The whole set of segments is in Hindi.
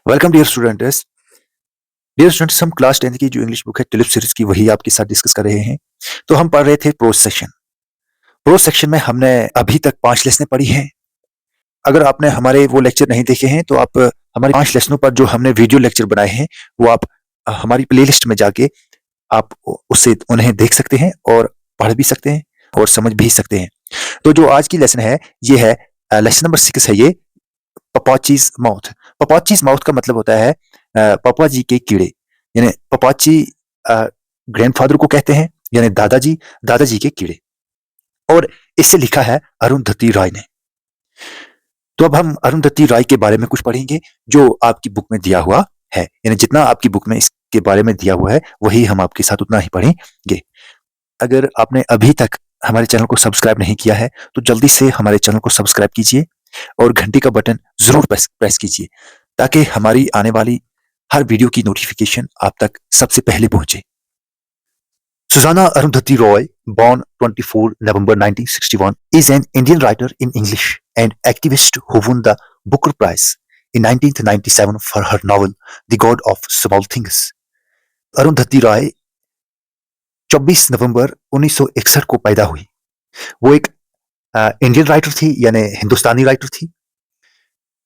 Welcome dear students. हम क्लास 10 की जो इंग्लिश बुक है ट्यूलिप सीरीज की वही आपके साथ डिस्कस कर रहे हैं। तो हम पढ़ रहे थे प्रोज सेक्शन। प्रोज सेक्शन में हमने अभी तक 5 लेसनें पढ़ी हैं। अगर आपने हमारे वो लेक्चर नहीं देखे हैं तो आप हमारे 5 लेसनों पर जो हमने वीडियो लेक्चर बनाए हैं वो आप हमारी प्लेलिस्ट में जाके आप उससे उन्हें देख सकते हैं और पढ़ भी सकते हैं और समझ भी सकते हैं। तो जो आज की लेसन है ये है लेसन नंबर 6 है ये पपाचीज माउथ। पपाचीज माउथ का मतलब होता है पापा जी के कीड़े, यानी पपाची ग्रैंडफादर को कहते हैं, यानी दादाजी के कीड़े। और इसे लिखा है अरुंधति राय ने। तो अब हम अरुंधति राय के बारे में कुछ पढ़ेंगे जो आपकी बुक में दिया हुआ है, यानी जितना आपकी बुक में इसके बारे में दिया हुआ है वही हम आपके साथ उतना ही पढ़ेंगे। अगर आपने अभी तक हमारे चैनल को सब्सक्राइब नहीं किया है तो जल्दी से हमारे चैनल को सब्सक्राइब कीजिए और घंटी का बटन जरूर प्रेस कीजिए ताकि हमारी आने वाली हर वीडियो की नोटिफिकेशन आप तक सबसे पहले पहुंचे। Susanna Arundhati Roy, born 24 November 1961, is an Indian writer in English and activist who won the Booker Prize in 1997 for her novel The God of Small Things. Arundhati राय 24 नवंबर 1961 को पैदा हुई। वो एक इंडियन राइटर थी, यानी हिंदुस्तानी राइटर थी।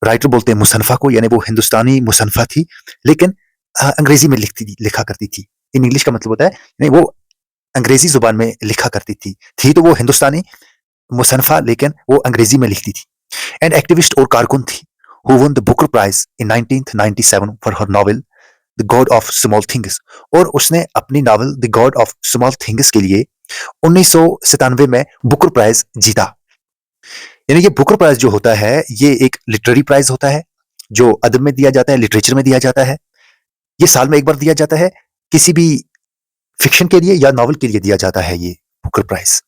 राइटर बोलते हैं मुसन्फा को, यानी वो हिंदुस्तानी मुसन्फा थी, लेकिन अंग्रेजी में लिखा करती थी। इन इंग्लिश का मतलब होता है नहीं, वो अंग्रेजी जुबान में लिखा करती थी तो वो हिंदुस्तानी मुसन्फा लेकिन वो अंग्रेजी में लिखती थी। एंड एक्टिविस्ट और कारकुन थी who won the Booker prize in 1997 for her novel the God of small things. और उसने अपनी novel the God of small things के लिए 1997 में बुकर प्राइज जीता। यानी ये बुकर प्राइज जो होता है ये एक लिटरेरी प्राइज होता है जो अदब में दिया जाता है, लिटरेचर में दिया जाता है। ये साल में एक बार दिया जाता है, किसी भी फिक्शन के लिए या नॉवल के लिए दिया जाता है ये Booker prize.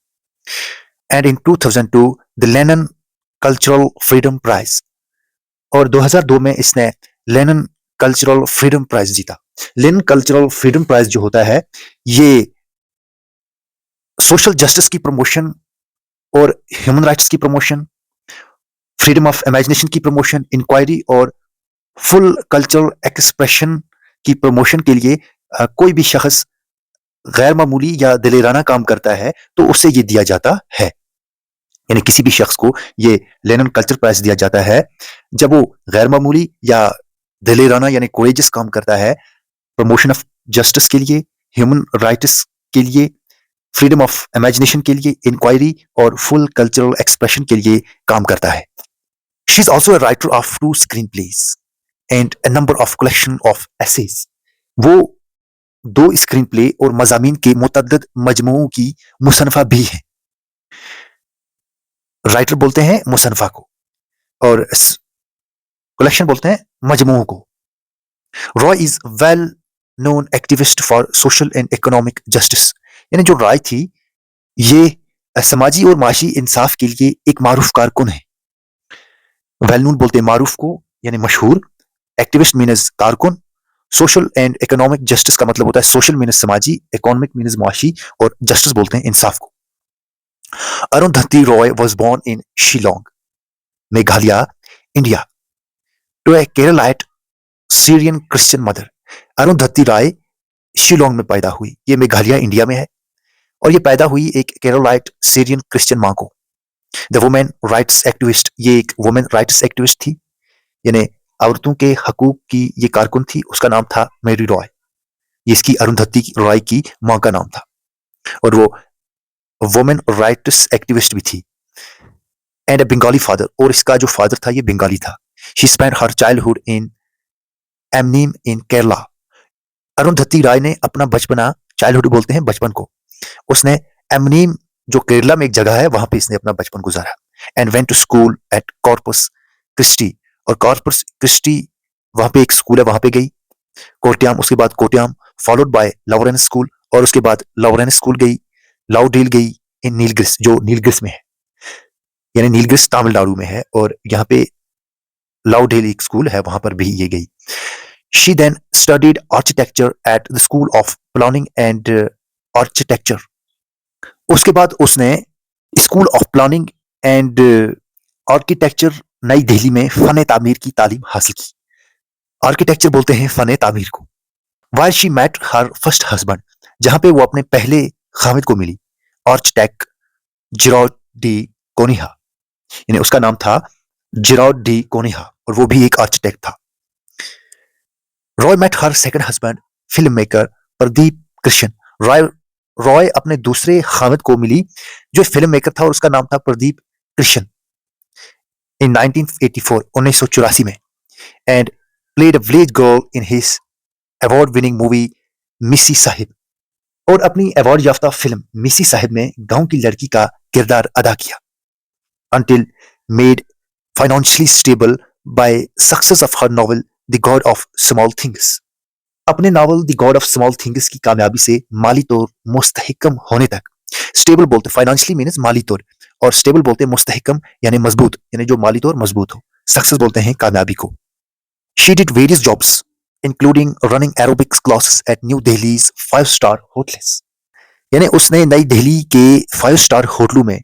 And in 2002 the Lennon cultural freedom prize, और 2002 में इसने लेनन कल्चरल फ्रीडम प्राइज जीता। लेनन कल्चरल फ्रीडम प्राइज जो होता है ये सोशल जस्टिस की प्रमोशन और ह्यूमन राइट्स की प्रमोशन, फ्रीडम ऑफ इमेजिनेशन की प्रमोशन, इंक्वायरी और फुल कल्चरल एक्सप्रेशन की प्रमोशन के लिए कोई भी शख्स गैर मामूली या दिलेराना काम करता है तो उसे ये दिया जाता है। यानी किसी भी शख्स को ये लेनन कल्चर प्राइज दिया जाता है जब वो गैर मामूली या दिलेराना यानी कोरेजस काम करता है, प्रमोशन ऑफ जस्टिस के लिए, ह्यूमन राइट्स के लिए, फ्रीडम ऑफ इमेजिनेशन के लिए, इंक्वायरी और फुल कल्चरल एक्सप्रेशन के लिए काम करता है। She is also a writer of 2 screen plays and a number of collection of essays. वो 2 स्क्रीन प्ले और मजामीन के मुतअद्दिद मजमूओं की मुसन्फा भी है। राइटर बोलते हैं मुसन्फा को और कलेक्शन बोलते हैं मजमूओं को। Roy is well known activist for social and economic justice. यानी जो रॉय थी ये समाजी और माशी इंसाफ के लिए एक मारूफ कारकुन है। वेल नोन बोलते हैं मारूफ को, यानी मशहूर। एक्टिविस्ट मीन्स कारकुन। सोशल एंड इकोनॉमिक जस्टिस का मतलब होता है सोशल मीन्स समाजी, इकोनॉमिक मीन्स माशी और जस्टिस बोलते हैं इंसाफ को। Arundhati Roy was born in Shillong, Meghalaya, India, to a Keralite Syrian Christian mother. Arundhati Rai Shillong में पैदा हुई, ये मेघालय इंडिया में है, और ये पैदा हुई एक केरलाइट सीरियन क्रिश्चियन माँ को। द वुमेन राइट्स एक्टिविस्ट, ये एक वुमेन राइट्स एक्टिविस्ट थी, यानी औरतों के हकूक की ये कारकुन थी। उसका नाम था मेरी रॉय। ये इसकी अरुंधति रॉय की माँ का नाम था और वो वुमेन राइट्स एक्टिविस्ट भी थी। एंड ए बंगाली फादर, और इसका जो फादर था ये बंगाली था। She spent her childhood in Aymanam in Kerala. Arundhati Rai ने अपना बचपना, चाइल्डहुड बोलते हैं बचपन को, उसने एमनीम जो केरला में एक जगह है वहां पे इसने अपना बचपन गुजारा। And went to school at Corpus Christi, और कॉर्पस क्रिस्टी वहां पे एक स्कूल है वहां पे गई। कोट्याम, उसके बाद कोट्याम, फॉलोड बाय लॉरेंस स्कूल, और उसके बाद लॉरेंस स्कूल गई। लाउडेल गई इन नीलगिरिस, जो नीलगिरिस में है, यानी नीलगिरिस तमिलनाडु में है, और यहाँ पे लाउडेल एक स्कूल है वहां पर भी ये गई। She then studied architecture at the school of planning and architecture. उसके बाद उसने school of planning and architecture नई दिल्ली में फन तामीर की तालीम हासिल की। आर्किटेक्चर बोलते हैं फन तामीर को। While she met her first husband, जहां पे वो अपने पहले खामिद को मिली, आर्चटेक्ट जिरॉड डी कोनिहा, यानी उसका नाम था जिरॉड डी कोनिहा और वो भी एक आर्किटेक्ट था। Roy met her second husband film maker Pradeep Krishen. Roy अपने दूसरे खामिद को मिली जो फिल्म मेकर था और उसका नाम था प्रदीप कृष्ण इन 1984 1984 में, and played a village girl in his award winning movie मिसी साहिब, और अपनी अवार्ड याफ्ता फिल्म मिसी साहिब में गांव की लड़की का किरदार अदा किया। until made financially stable by success of her novel The God of Small Things। अपने novel the God of small things की कामयाबी से माली तौर मुस्तहिकम होने तक, स्टेबल बोलते फाइनेंशियली मीन्स माली तौर, और स्टेबल बोलते मुस्तहिकम यानी मजबूत, यानी जो माली तौर मजबूत हो। सक्सेस बोलते हैं कामयाबी को। She did various jobs including running aerobics classes at New Delhi's 5 star hotels, यानी उसने नई दिल्ली के 5 स्टार होटलों में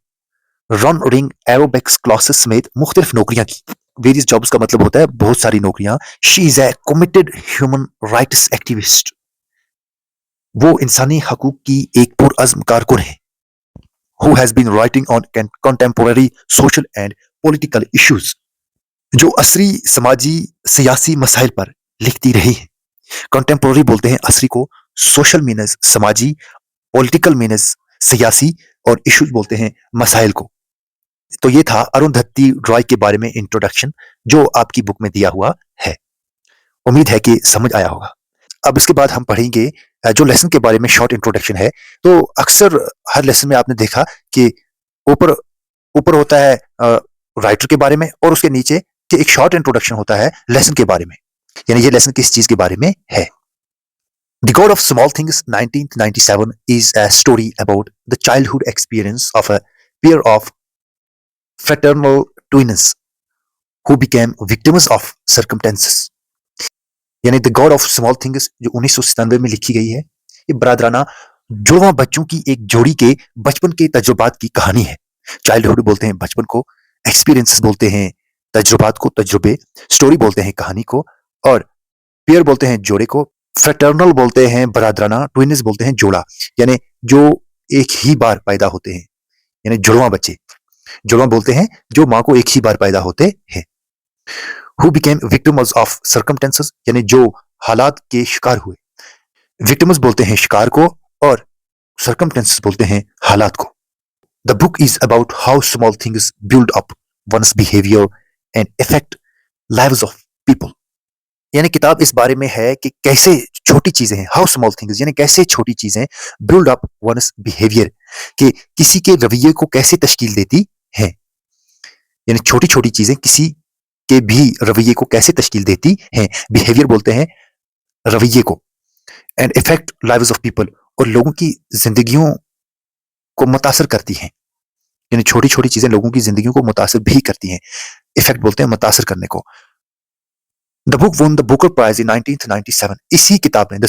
रन रिंग एरोबिक्स क्लासेस समेत मुख्तलिफ नौकरियां की। वेरियस जॉब्स का मतलब होता है बहुत सारी नौकरियां। She is a committed human rights activist, वो इंसानी हकूक की एक पुरअज़्म कारकुन है। Who has been writing on contemporary social and political issues, जो असरी समाजी सियासी मसाइल पर लिखती रही है। कंटेम्पोरेरी बोलते हैं असरी को, सोशल मीनस समाजी, पॉलिटिकल मीनस सियासी, और इश्यूज बोलते हैं मसाइल को। तो ये था अरुंधति रॉय के बारे में इंट्रोडक्शन जो आपकी बुक में दिया हुआ है। उम्मीद है कि समझ आया होगा। अब इसके बाद हम पढ़ेंगे जो लेसन के बारे में शॉर्ट इंट्रोडक्शन है। तो अक्सर हर लेसन में आपने देखा कि ऊपर ऊपर होता है राइटर के बारे में और उसके नीचे कि एक शॉर्ट इंट्रोडक्शन होता है लेसन के बारे में, यानी ये लेसन किस चीज के बारे में है। The God of Small Things 1997 is a story about the childhood experience of a pair of fraternal twins who became victims of circumstances। यानी the God of small things जो 1997 में लिखी गई है, ये बरादराना जुड़वा बच्चों की एक जोड़ी के बचपन के तजुर्बात की कहानी है। चाइल्डहुड बोलते हैं बचपन को, एक्सपीरियंसेस बोलते हैं तजुर्बात को, तजुर्बे, स्टोरी बोलते हैं कहानी को, और पेयर बोलते हैं जोड़े को, फ्रेटर्नल बोलते हैं बरादराना, ट्विन्स बोलते हैं जोड़ा, यानी जो एक ही बार पैदा होते हैं, यानी जुड़वा बच्चे। जुड़वा बोलते हैं जो माँ को एक ही बार पैदा होते हैं। Who became victims of circumstances, यानी जो हालात के शिकार हुए। विक्टिम्स बोलते हैं शिकार को और circumstances बोलते हैं हालात को। The book is about how small things build up one's behavior and affect lives of people। यानी किताब इस बारे में है कि कैसे छोटी चीजें हैं, हाउ स्मॉल थिंग्स, यानी कैसे छोटी चीजें बिल्ड अप वन्स बिहेवियर, कि किसी के रवैये को कैसे तश्कील देती हैं। यानी छोटी छोटी चीजें किसी के भी रवैये को कैसे तश्कील देती हैं। बिहेवियर बोलते हैं रवैये को, and effect lives of people, और लोगों की जिंदगियों को मुतासर करती हैं। यानी छोटी छोटी चीजें लोगों की जिंदगियों को मुतासर भी करती हैं। इफेक्ट बोलते हैं मुतासर करने को। The book won the Booker prize in 1997। इसी किताब ने, the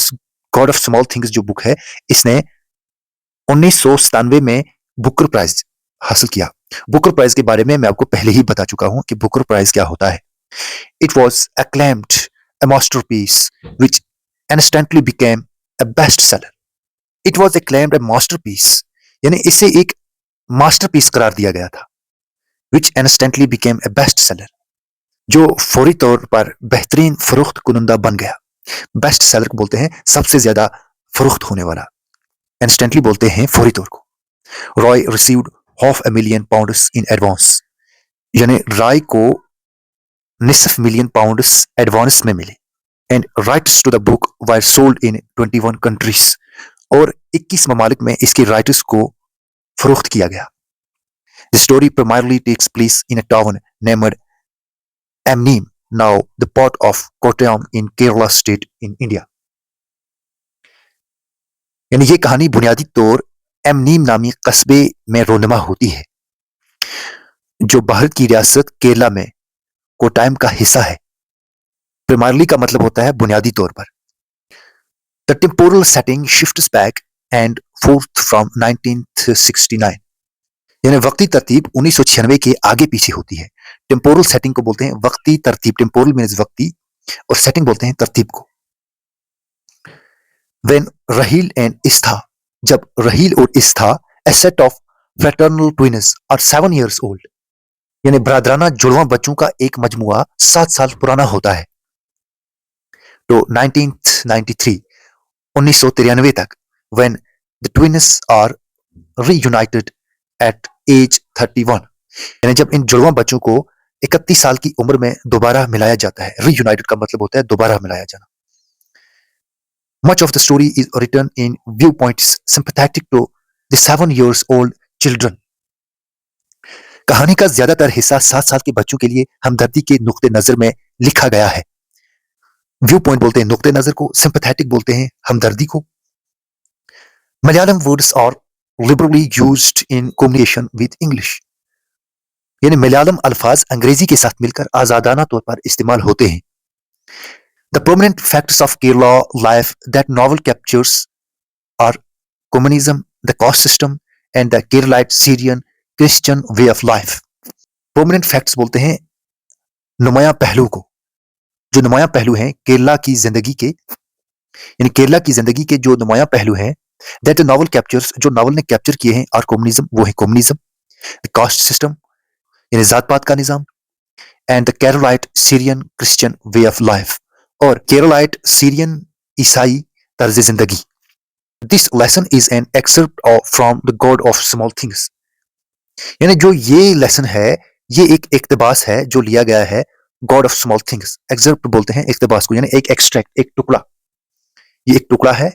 God of small things जो बुक है, इसने 1997 में बुकर प्राइज हासिल किया। बुकर प्राइज के बारे में मैं आपको पहले ही बता चुका हूं कि बुकर प्राइज क्या होता है। It was acclaimed a masterpiece which instantly became a bestseller। It was acclaimed a masterpiece, यानी इसे एक मास्टरपीस करार दिया गया था। which instantly became a bestseller, जो फौरी तौर पर बेहतरीन फरोख्त कुनंदा बन गया। बेस्ट सेलर को बोलते हैं सबसे ज्यादा फरोख्त होने वाला। इंस्टेंटली बोलते हैं फौरी तौर को। रॉय रिसीव्ड £500,000 इन एडवांस, यानी रॉय को £500,000 एडवांस में मिले। And rights to the book were sold in 21 countries, और 21 ममालिक में इसके राइट्स को फरोख्त किया गया। The story primarily takes place in a town named Aymanam, now the port of Kottayam in Kerala state in India। यानी ये कहानी बुनियादी तौर एमनीम नामी कस्बे में रोनमा होती है जो भारत की रियासत केरला में कोटायम का हिस्सा है। प्राइमरली का मतलब होता है बुनियादी तौर पर। The temporal setting shifts back and fourth from 1969, यानी वक्ती तरतीब 1996 के आगे पीछे होती है। टेम्पोरल सेटिंग को बोलते हैं वक्ती तरतीब। टेम्पोरल मीन्स वक्ती, और सेटिंग बोलते हैं तरतीब को। When Rahil and Istha, जब रहील और इस्था a set of fraternal twins are 7 years old, यानी बरादराना जुड़वा बच्चों का एक मजमुआ 7 साल पुराना होता है, तो 1993 1993 तक when the twins are reunited at age 31, यानी जब इन जुड़वा बच्चों को 31 साल की उम्र में दोबारा मिलाया जाता है। रीयूनाइटेड का मतलब होता है दोबारा मिलाया जाना। Much of the story is written in viewpoints sympathetic to the 7 years old children. कहानी का ज्यादातर हिस्सा 7 साल के बच्चों के लिए हमदर्दी के नुक्ते नजर में लिखा गया है। व्यू पॉइंट बोलते हैं नुक्ते नजर को, सिंपैथेटिक बोलते हैं हमदर्दी को। Malayalam words are liberally used in communication with English, यानी मलयालम अल्फाज अंग्रेजी के साथ मिलकर आजादाना तौर पर इस्तेमाल होते हैं। The prominent factors of Kerala life that novel captures are communism, the caste system, and the Keralite Syrian Christian way of life. Prominent facts बोलते हैं नुमाया पहलू को, जो नुमाया पहलू हैं केरला की जिंदगी के, यानी केरला की जिंदगी के जो नुमाया पहलू हैं, that the novel captures, जो नॉवल ने कैप्चर किए हैं, are communism, वो है कम्युनिज्म, the caste system, यानी जात पात का निजाम, and the Keralite Syrian Christian way of life, और केरलाइट सीरियन ईसाई तर्ज जिंदगी। This lesson is an excerpt from the God of small things, यानी जो ये लेसन है ये एक इक्तबास है जो लिया गया है God of small things. Excerpt बोलते हैं इक्तबास को, यानी एक एक्सट्रैक्ट, एक टुकड़ा। ये एक टुकड़ा है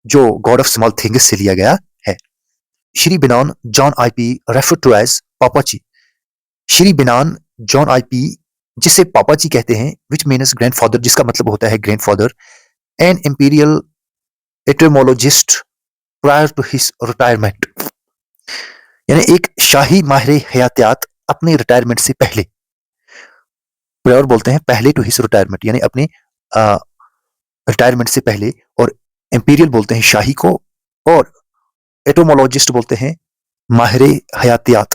जो गॉड ऑफ स्मॉल थिंग्स से लिया गया है। Shri Benaan John Ipe refer to as Pappachi, Shri Benaan John Ipe जिसे पापा जी कहते हैं, विच मीन्स ग्रैंडफादर, जिसका मतलब होता है grandfather, an imperial entomologist prior to his retirement, यानी एक शाही माहिर हयातियात अपने रिटायरमेंट से पहले। प्रायर बोलते हैं पहले टू हिज रिटायरमेंट, यानी अपने रिटायरमेंट से पहले, और इंपीरियल बोलते हैं शाही को, और एटमोलॉजिस्ट बोलते हैं माहिर हयातियात।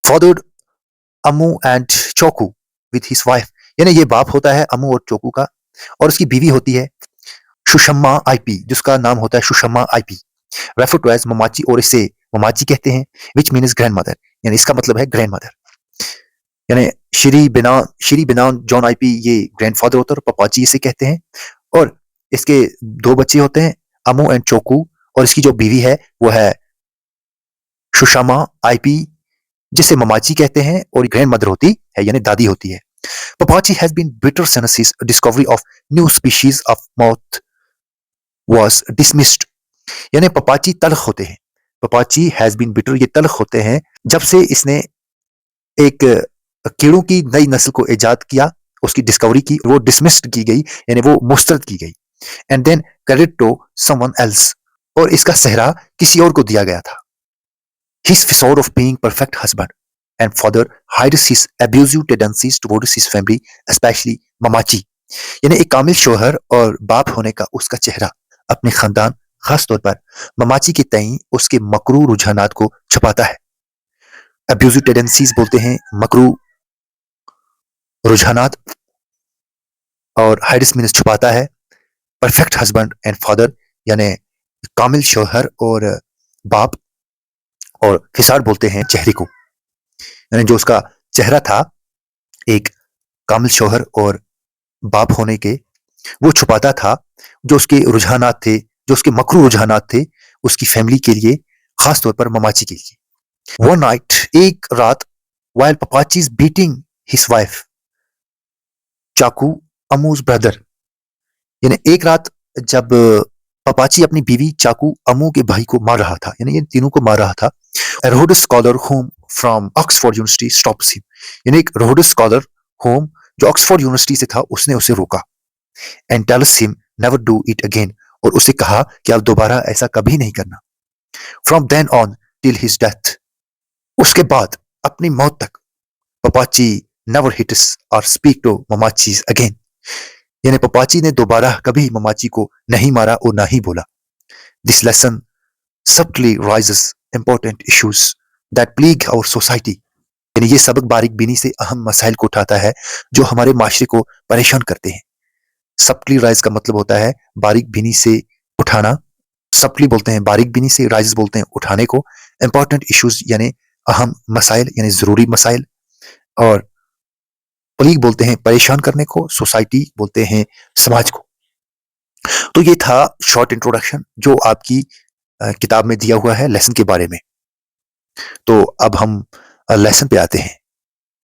Father Ammu and Chacko with his wife, यानी ये बाप होता है अमू और चोकू का, और उसकी बीवी होती है सुषमा आईपी, जिसका नाम होता है Sushma Ipe. Refer to as Mammachi, और इसे ममाची कहते हैं, विच मीन्स ग्रैंड मदर, यानी इसका मतलब है ग्रैंड मदर। यानी श्री बिनान जॉन आईपी ये ग्रैंडफादर होता है, और पपाची इसे कहते हैं, और इसके 2 बच्चे होते हैं अमू एंड चोकू, और इसकी जो बीवी है वो है सुषमा आईपी, जिसे ममाची कहते हैं, और ग्रैंड मदर होती है, यानी दादी होती है। Papachi has been bitter since his discovery of new species of moth was dismissed, यानी पपाची तल्ख होते हैं। पपाची हैज बीन बिटर, ये तल्ख होते हैं जब से इसने एक कीड़ों की नई नस्ल को इजाद किया, उसकी डिस्कवरी की, वो डिसमिस्ड की गई, यानी वो मुस्तरद की गई। And then credit to someone else, और इसका सेहरा किसी और को दिया गया था। His facade of being perfect husband and father hides his abusive tendencies towards his family, especially Mamachi. यानी एक कामिल शोहर और बाप होने का उसका चेहरा अपने खानदान, खास तौर पर ममाची के तईं उसके मकरू रुझानात को छुपाता है। Abusive tendencies बोलते हैं मकरू रुझानात, और hides means छुपाता है। Perfect husband and father यानी कामिल शोहर और बाप, और फिसार बोलते हैं चेहरे को, यानी जो उसका चेहरा था एक कामिल शोहर और बाप होने के, वो छुपाता था जो उसके रुझानात थे, जो उसके मकरू रुझानात थे उसकी फैमिली के लिए, खास तौर पर ममाची के लिए। वन नाइट, एक रात, while Papachi is beating his wife, चाकू अमूज ब्रदर, यानी एक रात जब पपाची अपनी बीवी चाकू अमू के भाई को मार रहा था, यानी ये तीनों को मार रहा था। Rhodes scholar home from Oxford University stops him, यानी एक रोहडस स्कॉलर होम जो ऑक्सफोर्ड यूनिवर्सिटी से था, उसने उसे रोका। And tells him never do it again, और उसे कहा कि आप दोबारा ऐसा कभी नहीं करना। From then on till his death, उसके बाद अपनी मौत तक Pappachi never hits or speak to Mammachi's again, यानी पपाची ने दोबारा कभी ममाची को नहीं मारा और ना ही बोला। This lesson subtly raises important issues that plague our society, यानी ये सबक बारीक बीनी से अहम मसाइल को उठाता है जो हमारे माशरे को परेशान करते हैं। सबटली राइज का मतलब होता है बारीक बीनी से उठाना। सबटली बोलते हैं बारीक बीनी से, राइज बोलते हैं उठाने को। इंपॉर्टेंट इश्यूज यानी अहम मसाइल यानी जरूरी मसाइल। और प्लीग बोलते हैं परेशान करने को। सोसाइटी बोलते हैं समाज को। तो ये था शॉर्ट इंट्रोडक्शन जो आपकी किताब में दिया हुआ है लेसन के बारे में। तो अब हम लेसन पे आते हैं।